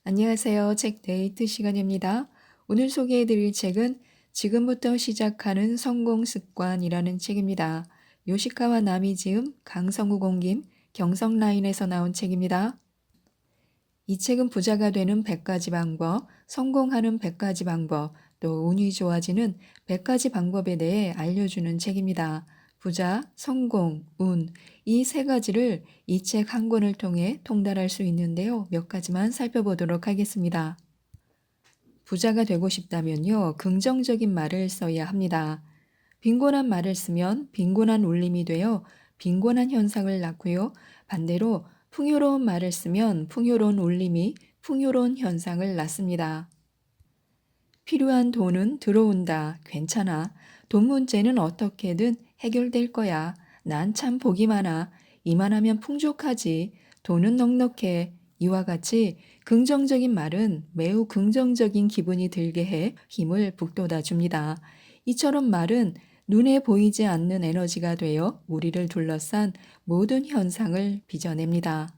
안녕하세요. 책 데이트 시간입니다. 오늘 소개해 드릴 책은 지금부터 시작하는 성공 습관이라는 책입니다. 요시카와 남이 지음, 강성우 공김, 경성라인에서 나온 책입니다. 이 책은 부자가 되는 100가지 방법, 성공하는 100가지 방법, 또 운이 좋아지는 100가지 방법에 대해 알려주는 책입니다. 부자, 성공, 운, 이 세 가지를 이 책 한 권을 통해 통달할 수 있는데요. 몇 가지만 살펴보도록 하겠습니다. 부자가 되고 싶다면요, 긍정적인 말을 써야 합니다. 빈곤한 말을 쓰면 빈곤한 울림이 되어 빈곤한 현상을 낳고요. 반대로 풍요로운 말을 쓰면 풍요로운 울림이 풍요로운 현상을 낳습니다. 필요한 돈은 들어온다. 괜찮아. 돈 문제는 어떻게든 해결될 거야. 난 참 복이 많아. 이만하면 풍족하지. 돈은 넉넉해. 이와 같이 긍정적인 말은 매우 긍정적인 기분이 들게 해 힘을 북돋아 줍니다. 이처럼 말은 눈에 보이지 않는 에너지가 되어 우리를 둘러싼 모든 현상을 빚어냅니다.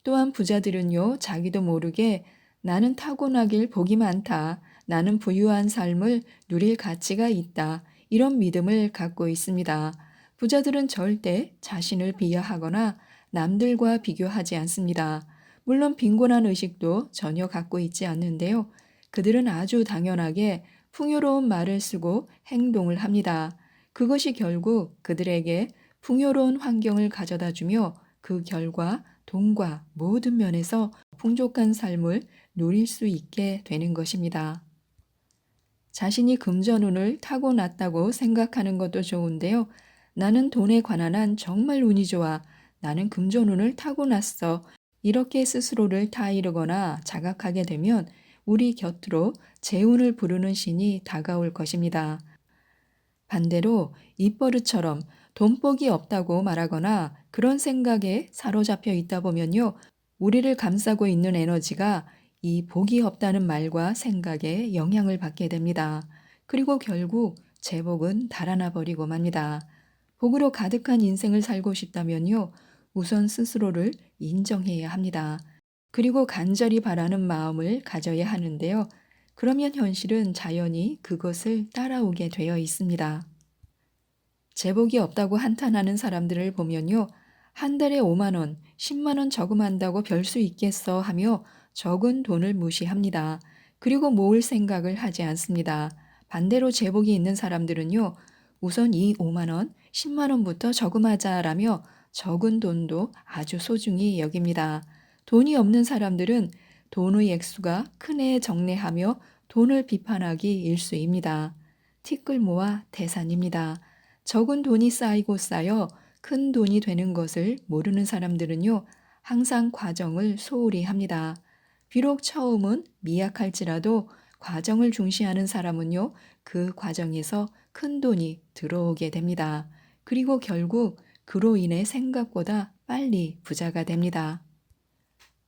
또한 부자들은요, 자기도 모르게 나는 타고나길 복이 많다. 나는 부유한 삶을 누릴 가치가 있다. 이런 믿음을 갖고 있습니다. 부자들은 절대 자신을 비하하거나 남들과 비교하지 않습니다. 물론 빈곤한 의식도 전혀 갖고 있지 않는데요. 그들은 아주 당연하게 풍요로운 말을 쓰고 행동을 합니다. 그것이 결국 그들에게 풍요로운 환경을 가져다 주며 그 결과 돈과 모든 면에서 풍족한 삶을 누릴 수 있게 되는 것입니다. 자신이 금전운을 타고났다고 생각하는 것도 좋은데요. 나는 돈에 관한 한 정말 운이 좋아. 나는 금전운을 타고났어. 이렇게 스스로를 타이르거나 자각하게 되면 우리 곁으로 재운을 부르는 신이 다가올 것입니다. 반대로 입버릇처럼 돈복이 없다고 말하거나 그런 생각에 사로잡혀 있다 보면요. 우리를 감싸고 있는 에너지가 이 복이 없다는 말과 생각에 영향을 받게 됩니다. 그리고 결국 제복은 달아나 버리고 맙니다. 복으로 가득한 인생을 살고 싶다면요. 우선 스스로를 인정해야 합니다. 그리고 간절히 바라는 마음을 가져야 하는데요. 그러면 현실은 자연히 그것을 따라오게 되어 있습니다. 제복이 없다고 한탄하는 사람들을 보면요. 한 달에 5만 원, 10만 원 저금한다고 별 수 있겠어 하며 적은 돈을 무시합니다. 그리고 모을 생각을 하지 않습니다. 반대로 제복이 있는 사람들은요. 우선 이 5만 원, 10만 원부터 저금하자라며 적은 돈도 아주 소중히 여깁니다. 돈이 없는 사람들은 돈의 액수가 크네 정내하며 돈을 비판하기 일쑤입니다. 티끌 모아 태산입니다. 적은 돈이 쌓이고 쌓여 큰 돈이 되는 것을 모르는 사람들은요, 항상 과정을 소홀히 합니다. 비록 처음은 미약할지라도 과정을 중시하는 사람은요, 그 과정에서 큰 돈이 들어오게 됩니다. 그리고 결국 그로 인해 생각보다 빨리 부자가 됩니다.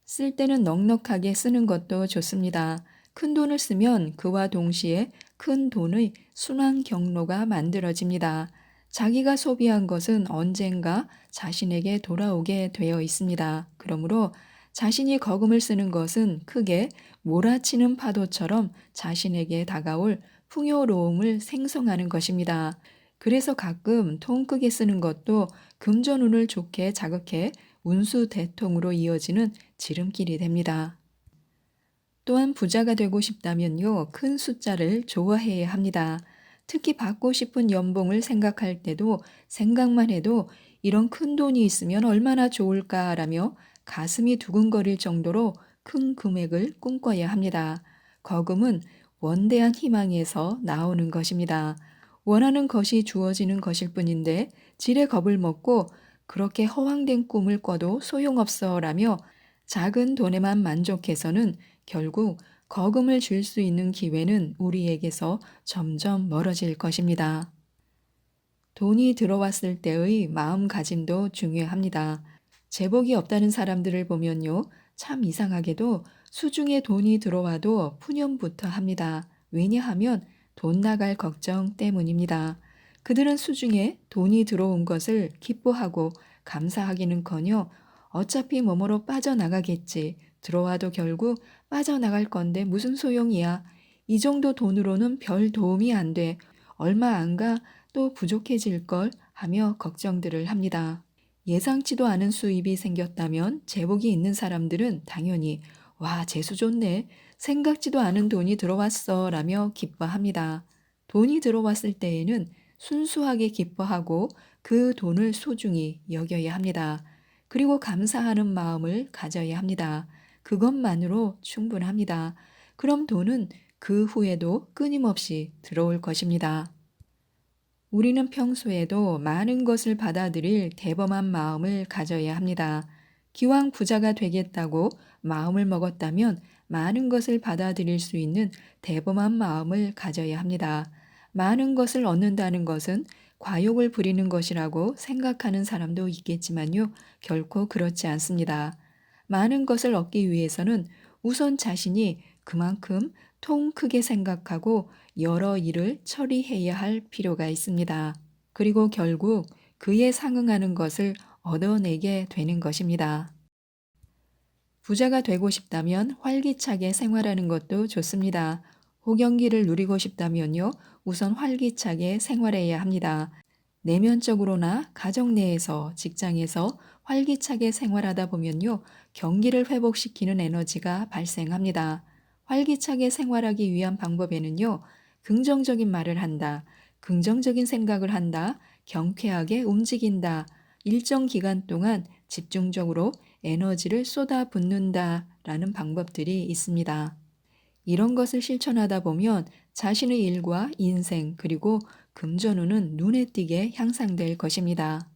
쓸 때는 넉넉하게 쓰는 것도 좋습니다. 큰 돈을 쓰면 그와 동시에 큰 돈의 순환 경로가 만들어집니다. 자기가 소비한 것은 언젠가 자신에게 돌아오게 되어 있습니다. 그러므로 자신이 거금을 쓰는 것은 크게 몰아치는 파도처럼 자신에게 다가올 풍요로움을 생성하는 것입니다. 그래서 가끔 통 크게 쓰는 것도 금전운을 좋게 자극해 운수 대통으로 이어지는 지름길이 됩니다. 또한 부자가 되고 싶다면요, 큰 숫자를 좋아해야 합니다. 특히 받고 싶은 연봉을 생각할 때도 생각만 해도 이런 큰 돈이 있으면 얼마나 좋을까라며 가슴이 두근거릴 정도로 큰 금액을 꿈꿔야 합니다. 거금은 원대한 희망에서 나오는 것입니다. 원하는 것이 주어지는 것일 뿐인데 지레 겁을 먹고 그렇게 허황된 꿈을 꿔도 소용없어라며 작은 돈에만 만족해서는 결국 거금을 줄 수 있는 기회는 우리에게서 점점 멀어질 것입니다. 돈이 들어왔을 때의 마음가짐도 중요합니다. 제복이 없다는 사람들을 보면요. 참 이상하게도 수중에 돈이 들어와도 푸념부터 합니다. 왜냐하면 돈 나갈 걱정 때문입니다. 그들은 수중에 돈이 들어온 것을 기뻐하고 감사하기는커녕 어차피 몸으로 빠져나가겠지, 들어와도 결국 빠져나갈 건데 무슨 소용이야. 이 정도 돈으로는 별 도움이 안 돼. 얼마 안 가 또 부족해질 걸 하며 걱정들을 합니다. 예상치도 않은 수입이 생겼다면 제복이 있는 사람들은 당연히 와, 재수 좋네. 생각지도 않은 돈이 들어왔어 라며 기뻐합니다. 돈이 들어왔을 때에는 순수하게 기뻐하고 그 돈을 소중히 여겨야 합니다. 그리고 감사하는 마음을 가져야 합니다. 그것만으로 충분합니다. 그럼 돈은 그 후에도 끊임없이 들어올 것입니다. 우리는 평소에도 많은 것을 받아들일 대범한 마음을 가져야 합니다. 기왕 부자가 되겠다고 마음을 먹었다면 많은 것을 받아들일 수 있는 대범한 마음을 가져야 합니다. 많은 것을 얻는다는 것은 과욕을 부리는 것이라고 생각하는 사람도 있겠지만요, 결코 그렇지 않습니다. 많은 것을 얻기 위해서는 우선 자신이 그만큼 통 크게 생각하고 여러 일을 처리해야 할 필요가 있습니다. 그리고 결국 그에 상응하는 것을 얻어내게 되는 것입니다. 부자가 되고 싶다면 활기차게 생활하는 것도 좋습니다. 호경기를 누리고 싶다면요, 우선 활기차게 생활해야 합니다. 내면적으로나 가정 내에서, 직장에서 활기차게 생활하다 보면요, 경기를 회복시키는 에너지가 발생합니다. 활기차게 생활하기 위한 방법에는요, 긍정적인 말을 한다, 긍정적인 생각을 한다, 경쾌하게 움직인다, 일정 기간 동안 집중적으로 에너지를 쏟아붓는다 라는 방법들이 있습니다. 이런 것을 실천하다 보면 자신의 일과 인생 그리고 금전운은 눈에 띄게 향상될 것입니다.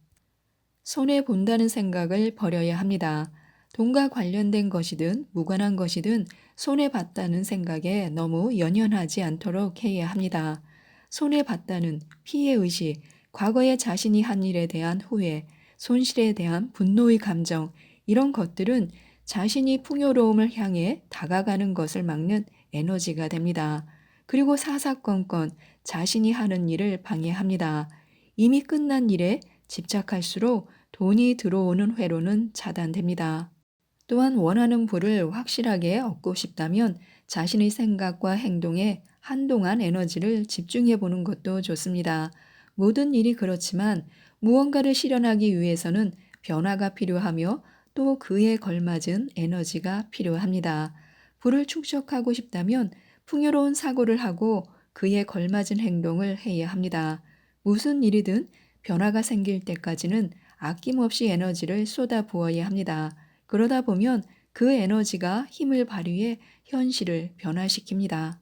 손해본다는 생각을 버려야 합니다. 돈과 관련된 것이든 무관한 것이든 손해봤다는 생각에 너무 연연하지 않도록 해야 합니다. 손해봤다는 피해의식, 과거에 자신이 한 일에 대한 후회, 손실에 대한 분노의 감정, 이런 것들은 자신이 풍요로움을 향해 다가가는 것을 막는 에너지가 됩니다. 그리고 사사건건 자신이 하는 일을 방해합니다. 이미 끝난 일에 집착할수록 돈이 들어오는 회로는 차단됩니다. 또한 원하는 부를 확실하게 얻고 싶다면 자신의 생각과 행동에 한동안 에너지를 집중해 보는 것도 좋습니다. 모든 일이 그렇지만 무언가를 실현하기 위해서는 변화가 필요하며 또 그에 걸맞은 에너지가 필요합니다. 부를 축적하고 싶다면 풍요로운 사고를 하고 그에 걸맞은 행동을 해야 합니다. 무슨 일이든 변화가 생길 때까지는 아낌없이 에너지를 쏟아 부어야 합니다. 그러다 보면 그 에너지가 힘을 발휘해 현실을 변화시킵니다.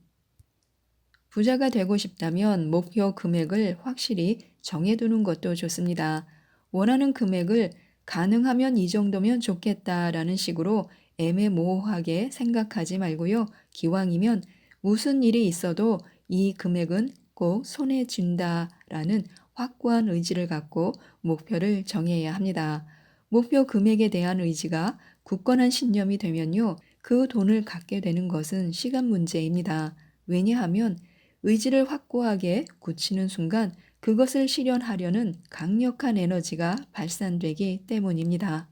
부자가 되고 싶다면 목표 금액을 확실히 정해두는 것도 좋습니다. 원하는 금액을 가능하면 이 정도면 좋겠다라는 식으로 애매모호하게 생각하지 말고요. 기왕이면 무슨 일이 있어도 이 금액은 꼭 손에 쥔다라는 확고한 의지를 갖고 목표를 정해야 합니다. 목표 금액에 대한 의지가 굳건한 신념이 되면요. 그 돈을 갖게 되는 것은 시간 문제입니다. 왜냐하면 의지를 확고하게 굳히는 순간 그것을 실현하려는 강력한 에너지가 발산되기 때문입니다.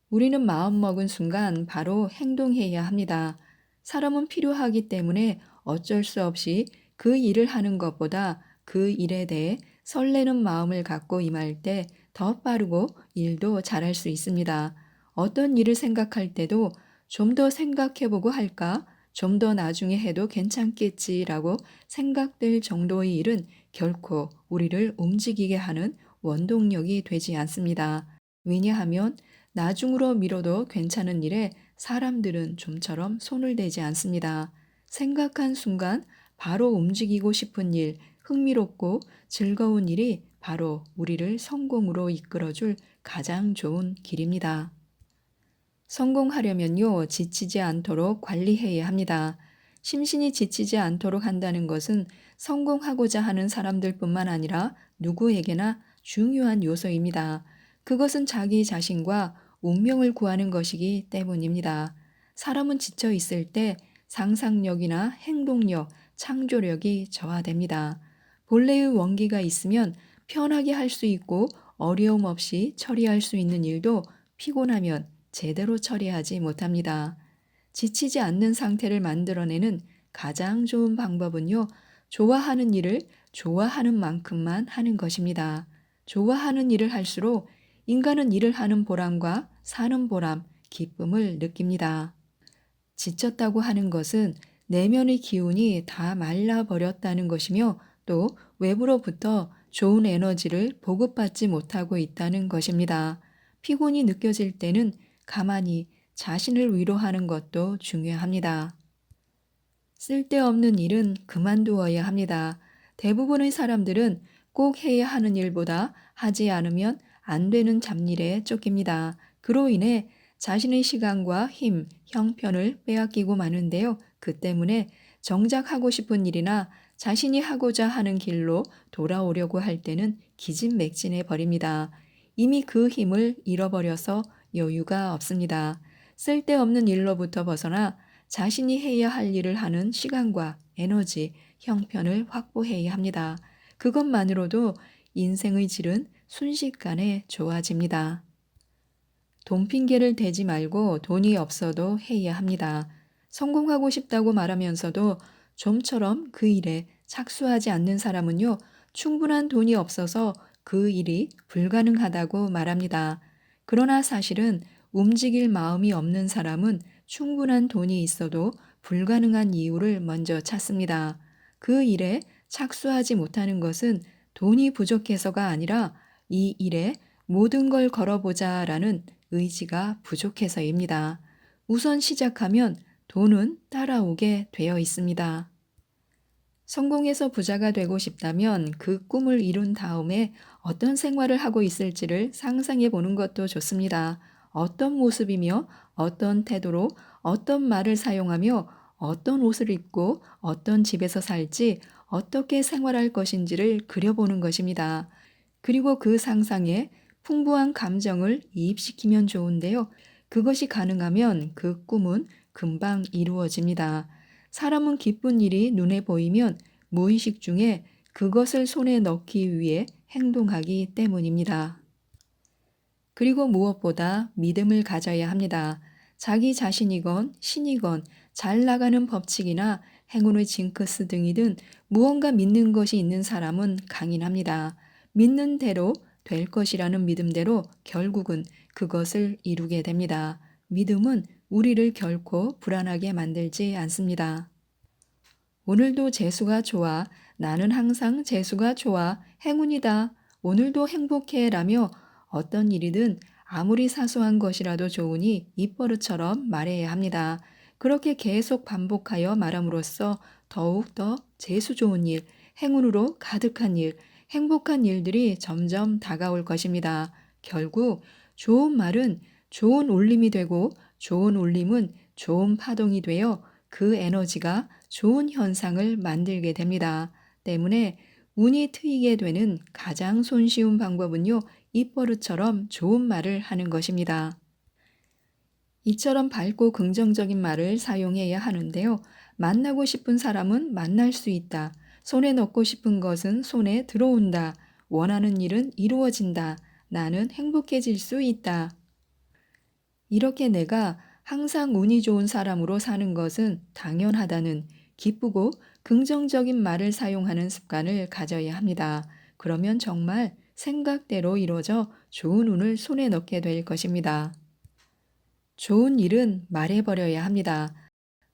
우리는 마음먹은 순간 바로 행동해야 합니다. 사람은 필요하기 때문에 어쩔 수 없이 그 일을 하는 것보다 그 일에 대해 설레는 마음을 갖고 임할 때 더 빠르고 일도 잘할 수 있습니다. 어떤 일을 생각할 때도 좀 더 생각해보고 할까? 좀 더 나중에 해도 괜찮겠지라고 생각될 정도의 일은 결코 우리를 움직이게 하는 원동력이 되지 않습니다. 왜냐하면 나중으로 미뤄도 괜찮은 일에 사람들은 좀처럼 손을 대지 않습니다. 생각한 순간 바로 움직이고 싶은 일, 흥미롭고 즐거운 일이 바로 우리를 성공으로 이끌어줄 가장 좋은 길입니다. 성공하려면요, 지치지 않도록 관리해야 합니다. 심신이 지치지 않도록 한다는 것은 성공하고자 하는 사람들뿐만 아니라 누구에게나 중요한 요소입니다. 그것은 자기 자신과 운명을 구하는 것이기 때문입니다. 사람은 지쳐 있을 때 상상력이나 행동력, 창조력이 저하됩니다. 본래의 원기가 있으면 편하게 할 수 있고 어려움 없이 처리할 수 있는 일도 피곤하면 제대로 처리하지 못합니다. 지치지 않는 상태를 만들어내는 가장 좋은 방법은요, 좋아하는 일을 좋아하는 만큼만 하는 것입니다. 좋아하는 일을 할수록 인간은 일을 하는 보람과 사는 보람, 기쁨을 느낍니다. 지쳤다고 하는 것은 내면의 기운이 다 말라버렸다는 것이며 또 외부로부터 좋은 에너지를 보급받지 못하고 있다는 것입니다. 피곤이 느껴질 때는 가만히 자신을 위로하는 것도 중요합니다. 쓸데없는 일은 그만두어야 합니다. 대부분의 사람들은 꼭 해야 하는 일보다 하지 않으면 안 되는 잡일에 쫓깁니다. 그로 인해 자신의 시간과 힘, 형편을 빼앗기고 마는데요. 그 때문에 정작 하고 싶은 일이나 자신이 하고자 하는 길로 돌아오려고 할 때는 기진맥진해 버립니다. 이미 그 힘을 잃어버려서 여유가 없습니다. 쓸데없는 일로부터 벗어나 자신이 해야 할 일을 하는 시간과 에너지, 형편을 확보해야 합니다. 그것만으로도 인생의 질은 순식간에 좋아집니다. 돈 핑계를 대지 말고 돈이 없어도 해야 합니다. 성공하고 싶다고 말하면서도 좀처럼 그 일에 착수하지 않는 사람은요, 충분한 돈이 없어서 그 일이 불가능하다고 말합니다. 그러나 사실은 움직일 마음이 없는 사람은 충분한 돈이 있어도 불가능한 이유를 먼저 찾습니다. 그 일에 착수하지 못하는 것은 돈이 부족해서가 아니라 이 일에 모든 걸 걸어보자라는 의지가 부족해서입니다. 우선 시작하면 돈은 따라오게 되어 있습니다. 성공해서 부자가 되고 싶다면 그 꿈을 이룬 다음에 어떤 생활을 하고 있을지를 상상해 보는 것도 좋습니다. 어떤 모습이며 어떤 태도로 어떤 말을 사용하며 어떤 옷을 입고 어떤 집에서 살지 어떻게 생활할 것인지를 그려보는 것입니다. 그리고 그 상상에 풍부한 감정을 이입시키면 좋은데요. 그것이 가능하면 그 꿈은 금방 이루어집니다. 사람은 기쁜 일이 눈에 보이면 무의식 중에 그것을 손에 넣기 위해 행동하기 때문입니다. 그리고 무엇보다 믿음을 가져야 합니다. 자기 자신이건 신이건 잘 나가는 법칙이나 행운의 징크스 등이든 무언가 믿는 것이 있는 사람은 강인합니다. 믿는 대로 될 것이라는 믿음대로 결국은 그것을 이루게 됩니다. 믿음은 우리를 결코 불안하게 만들지 않습니다. 오늘도 재수가 좋아. 나는 항상 재수가 좋아. 행운이다. 오늘도 행복해. 라며 어떤 일이든 아무리 사소한 것이라도 좋으니 입버릇처럼 말해야 합니다. 그렇게 계속 반복하여 말함으로써 더욱더 재수 좋은 일, 행운으로 가득한 일, 행복한 일들이 점점 다가올 것입니다. 결국 좋은 말은 좋은 울림이 되고 좋은 울림은 좋은 파동이 되어 그 에너지가 좋은 현상을 만들게 됩니다. 때문에 운이 트이게 되는 가장 손쉬운 방법은요, 입버릇처럼 좋은 말을 하는 것입니다. 이처럼 밝고 긍정적인 말을 사용해야 하는데요. 만나고 싶은 사람은 만날 수 있다. 손에 넣고 싶은 것은 손에 들어온다. 원하는 일은 이루어진다. 나는 행복해질 수 있다. 이렇게 내가 항상 운이 좋은 사람으로 사는 것은 당연하다는 기쁘고 긍정적인 말을 사용하는 습관을 가져야 합니다. 그러면 정말 생각대로 이루어져 좋은 운을 손에 넣게 될 것입니다. 좋은 일은 말해버려야 합니다.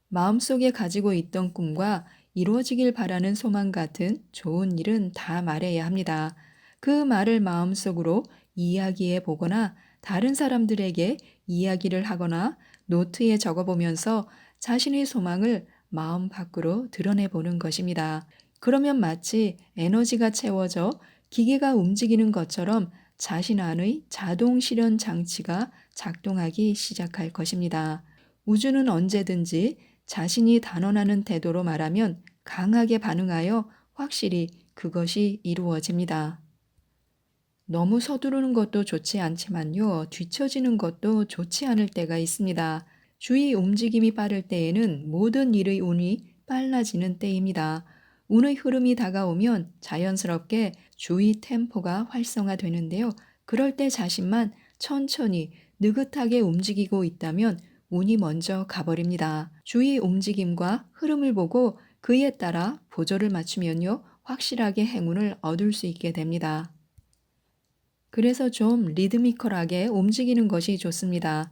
마음속에 가지고 있던 꿈과 이루어지길 바라는 소망 같은 좋은 일은 다 말해야 합니다. 그 말을 마음속으로 이야기해 보거나 다른 사람들에게 이야기를 하거나 노트에 적어보면서 자신의 소망을 마음 밖으로 드러내 보는 것입니다. 그러면 마치 에너지가 채워져 기계가 움직이는 것처럼 자신 안의 자동 실현 장치가 작동하기 시작할 것입니다. 우주는 언제든지 자신이 단언하는 태도로 말하면 강하게 반응하여 확실히 그것이 이루어집니다. 너무 서두르는 것도 좋지 않지만요, 뒤처지는 것도 좋지 않을 때가 있습니다. 주위 움직임이 빠를 때에는 모든 일의 운이 빨라지는 때입니다. 운의 흐름이 다가오면 자연스럽게 주위 템포가 활성화되는데요. 그럴 때 자신만 천천히 느긋하게 움직이고 있다면 운이 먼저 가버립니다. 주위 움직임과 흐름을 보고 그에 따라 보조를 맞추면요, 확실하게 행운을 얻을 수 있게 됩니다. 그래서 좀 리드미컬하게 움직이는 것이 좋습니다.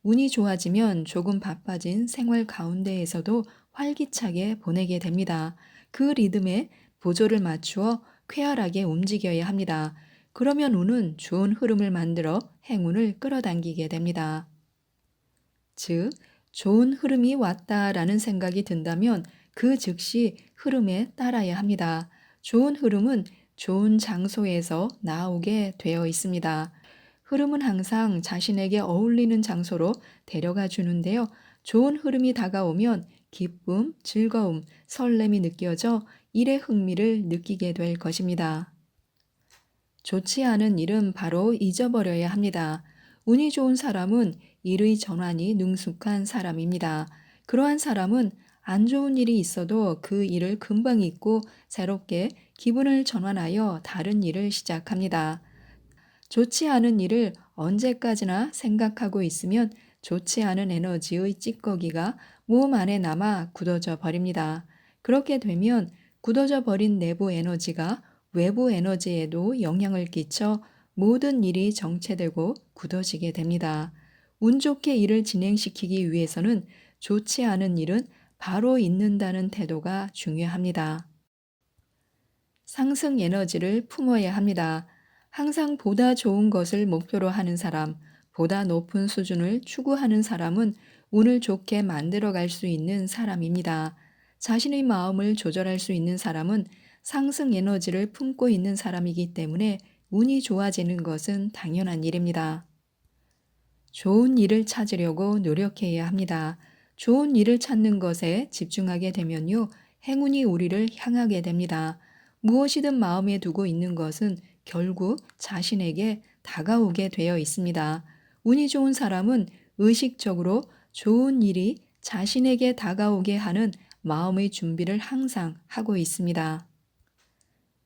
운이 좋아지면 조금 바빠진 생활 가운데에서도 활기차게 보내게 됩니다. 그 리듬에 보조를 맞추어 쾌활하게 움직여야 합니다. 그러면 운은 좋은 흐름을 만들어 행운을 끌어당기게 됩니다. 즉, 좋은 흐름이 왔다라는 생각이 든다면 그 즉시 흐름에 따라야 합니다. 좋은 흐름은 좋은 장소에서 나오게 되어 있습니다. 흐름은 항상 자신에게 어울리는 장소로 데려가 주는데요. 좋은 흐름이 다가오면 기쁨, 즐거움, 설렘이 느껴져 일의 흥미를 느끼게 될 것입니다. 좋지 않은 일은 바로 잊어버려야 합니다. 운이 좋은 사람은 일의 전환이 능숙한 사람입니다. 그러한 사람은 안 좋은 일이 있어도 그 일을 금방 잊고 새롭게 기분을 전환하여 다른 일을 시작합니다. 좋지 않은 일을 언제까지나 생각하고 있으면 좋지 않은 에너지의 찌꺼기가 몸 안에 남아 굳어져 버립니다. 그렇게 되면 굳어져 버린 내부 에너지가 외부 에너지에도 영향을 끼쳐 모든 일이 정체되고 굳어지게 됩니다. 운 좋게 일을 진행시키기 위해서는 좋지 않은 일은 바로 잊는다는 태도가 중요합니다. 상승 에너지를 품어야 합니다. 항상 보다 좋은 것을 목표로 하는 사람, 보다 높은 수준을 추구하는 사람은 운을 좋게 만들어 갈 수 있는 사람입니다. 자신의 마음을 조절할 수 있는 사람은 상승 에너지를 품고 있는 사람이기 때문에 운이 좋아지는 것은 당연한 일입니다. 좋은 일을 찾으려고 노력해야 합니다. 좋은 일을 찾는 것에 집중하게 되면요, 행운이 우리를 향하게 됩니다. 무엇이든 마음에 두고 있는 것은 결국 자신에게 다가오게 되어 있습니다. 운이 좋은 사람은 의식적으로 좋은 일이 자신에게 다가오게 하는 마음의 준비를 항상 하고 있습니다.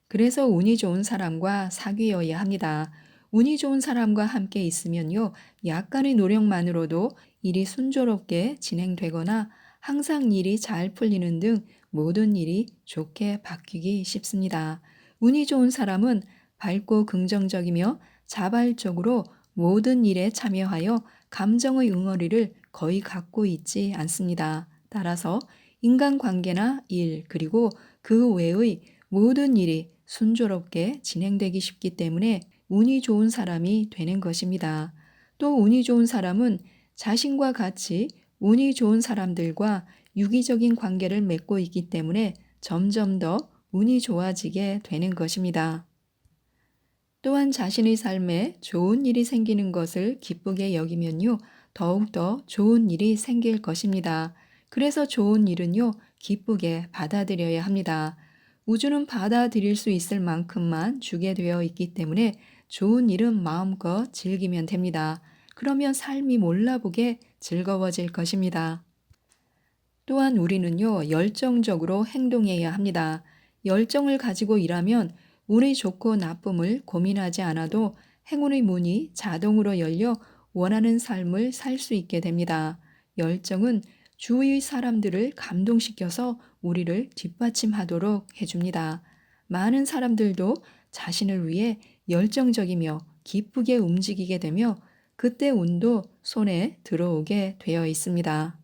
그래서 운이 좋은 사람과 사귀어야 합니다. 운이 좋은 사람과 함께 있으면요, 약간의 노력만으로도 일이 순조롭게 진행되거나 항상 일이 잘 풀리는 등 모든 일이 좋게 바뀌기 쉽습니다. 운이 좋은 사람은 밝고 긍정적이며 자발적으로 모든 일에 참여하여 감정의 응어리를 거의 갖고 있지 않습니다. 따라서 인간관계나 일, 그리고 그 외의 모든 일이 순조롭게 진행되기 쉽기 때문에 운이 좋은 사람이 되는 것입니다. 또 운이 좋은 사람은 자신과 같이 운이 좋은 사람들과 유기적인 관계를 맺고 있기 때문에 점점 더 운이 좋아지게 되는 것입니다. 또한 자신의 삶에 좋은 일이 생기는 것을 기쁘게 여기면요, 더욱더 좋은 일이 생길 것입니다. 그래서 좋은 일은요, 기쁘게 받아들여야 합니다. 우주는 받아들일 수 있을 만큼만 주게 되어 있기 때문에 좋은 일은 마음껏 즐기면 됩니다. 그러면 삶이 몰라보게 즐거워질 것입니다. 또한 우리는요, 열정적으로 행동해야 합니다. 열정을 가지고 일하면 운이 좋고 나쁨을 고민하지 않아도 행운의 문이 자동으로 열려 원하는 삶을 살 수 있게 됩니다. 열정은 주위의 사람들을 감동시켜서 우리를 뒷받침하도록 해줍니다. 많은 사람들도 자신을 위해 열정적이며 기쁘게 움직이게 되며 그때 운도 손에 들어오게 되어 있습니다.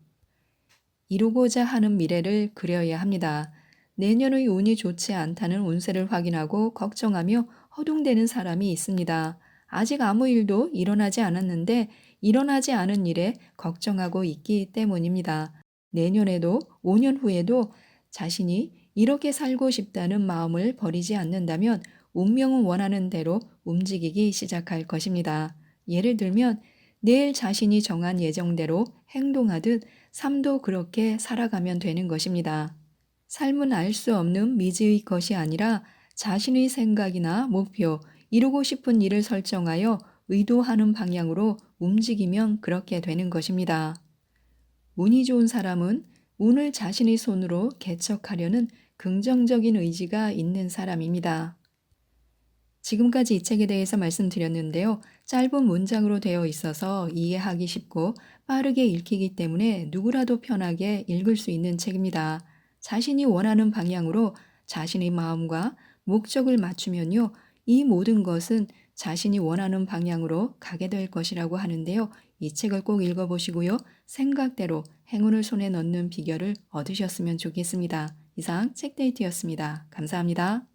이루고자 하는 미래를 그려야 합니다. 내년의 운이 좋지 않다는 운세를 확인하고 걱정하며 허둥대는 사람이 있습니다. 아직 아무 일도 일어나지 않았는데 일어나지 않은 일에 걱정하고 있기 때문입니다. 내년에도 5년 후에도 자신이 이렇게 살고 싶다는 마음을 버리지 않는다면 운명은 원하는 대로 움직이기 시작할 것입니다. 예를 들면 내일 자신이 정한 예정대로 행동하듯 삶도 그렇게 살아가면 되는 것입니다. 삶은 알 수 없는 미지의 것이 아니라 자신의 생각이나 목표, 이루고 싶은 일을 설정하여 의도하는 방향으로 움직이면 그렇게 되는 것입니다. 운이 좋은 사람은 운을 자신의 손으로 개척하려는 긍정적인 의지가 있는 사람입니다. 지금까지 이 책에 대해서 말씀드렸는데요. 짧은 문장으로 되어 있어서 이해하기 쉽고 빠르게 읽히기 때문에 누구라도 편하게 읽을 수 있는 책입니다. 자신이 원하는 방향으로 자신의 마음과 목적을 맞추면요. 이 모든 것은 자신이 원하는 방향으로 가게 될 것이라고 하는데요. 이 책을 꼭 읽어보시고요. 생각대로 행운을 손에 넣는 비결을 얻으셨으면 좋겠습니다. 이상 책데이트였습니다. 감사합니다.